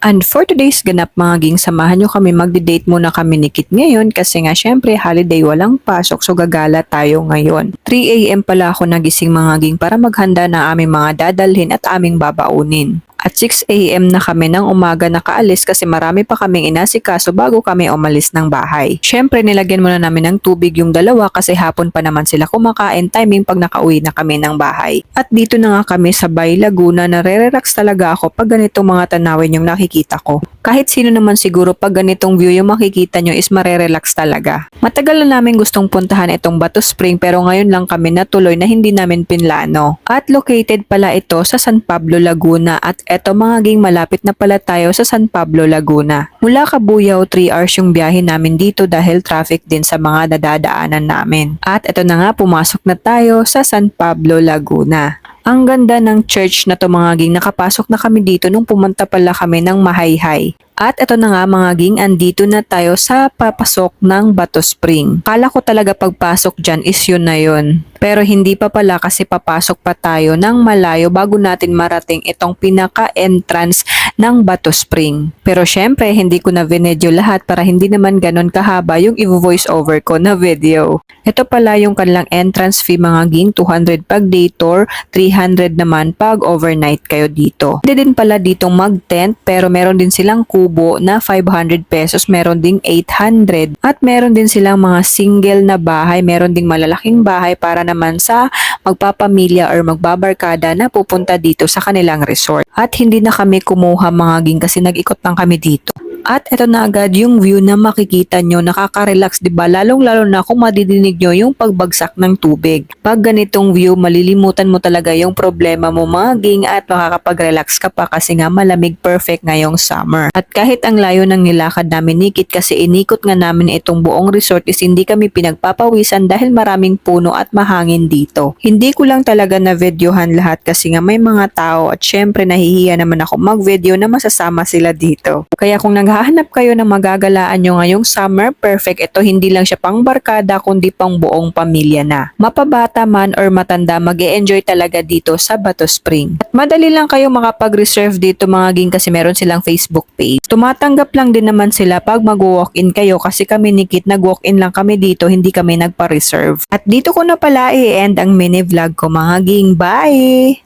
And for today's ganap mga ging, samahan nyo kami, magdi-date muna kami ni Kit ngayon kasi nga syempre holiday, walang pasok, so gagala tayo ngayon. 3 AM pala ako nagising mga ging para maghanda ng aming mga dadalhin at aming babaunin. At 6 AM na kami ng umaga nakaalis kasi marami pa kaming inasikaso bago kami umalis ng bahay. Syempre nilagyan muna namin ng tubig yung dalawa kasi hapon pa naman sila kumakain, timing pag nakauwi na kami ng bahay. At dito na nga kami sa Bay Laguna, nare-relax talaga ako pag ganitong mga tanawin yung nakikita ko. Kahit sino naman siguro pag ganitong view yung makikita nyo is marerelax talaga. Matagal na namin gustong puntahan itong Bato Spring pero ngayon lang kami natuloy na hindi namin pinlano. At located pala ito sa San Pablo, Laguna at eto mga ging, malapit na pala tayo sa San Pablo, Laguna. Mula Cabuyao, 3 hours yung biyahe namin dito dahil traffic din sa mga nadadaanan namin. At eto na nga, pumasok na tayo sa San Pablo, Laguna. Ang ganda ng church na to mga ging, nakapasok na kami dito nung pumunta pala kami ng Mahayhay. At ito na nga mga ging, andito na tayo sa papasok ng Bato Spring. Kala ko talaga pagpasok dyan is yun na yun. Pero hindi pa pala kasi papasok pa tayo ng malayo bago natin marating itong pinaka-entrance ng Bato Spring. Pero syempre hindi ko na vinedyo lahat para hindi naman ganon kahaba yung i-voice over ko na video. Ito pala yung kanilang entrance fee mga ging, 200 pag day tour, 300 naman pag overnight kayo dito. Hindi din pala ditong mag-tent pero meron din silang kubo na 500 pesos, meron ding 800 at meron din silang mga single na bahay, meron ding malalaking bahay para naman sa magpapamilya or magbabarkada na pupunta dito sa kanilang resort. At hindi na kami kumuha mga ging kasi nag-ikot lang kami dito. At ito na agad yung view na makikita nyo, nakaka-relax diba? Lalong-lalo na kung madidinig nyo yung pagbagsak ng tubig. Pag ganitong view, malilimutan mo talaga yung problema mo mga ging at makakapag-relax ka pa kasi nga malamig, perfect ngayong summer. At kahit ang layo ng nilakad namin ni Kit kasi inikot nga namin itong buong resort is hindi kami pinagpapawisan dahil maraming puno at mahangin dito. Hindi ko lang talaga na videohan lahat kasi nga may mga tao at syempre nahihiya naman ako mag-video na masasama sila dito. Kaya kung naghahanap kayo ng magagalaan nyo ngayong summer, perfect. Ito hindi lang siya pang barkada kundi pang buong pamilya na. Mapabata man or matanda, mag-e-enjoy talaga dito sa Bato Spring. At madali lang kayo makapag-reserve dito mga ging kasi meron silang Facebook page. Tumatanggap lang din naman sila pag mag-walk-in kayo kasi kami ni Kit nag-walk-in lang kami dito, hindi kami nagpa-reserve. At dito ko na pala i-end ang mini vlog ko mga ging. Bye!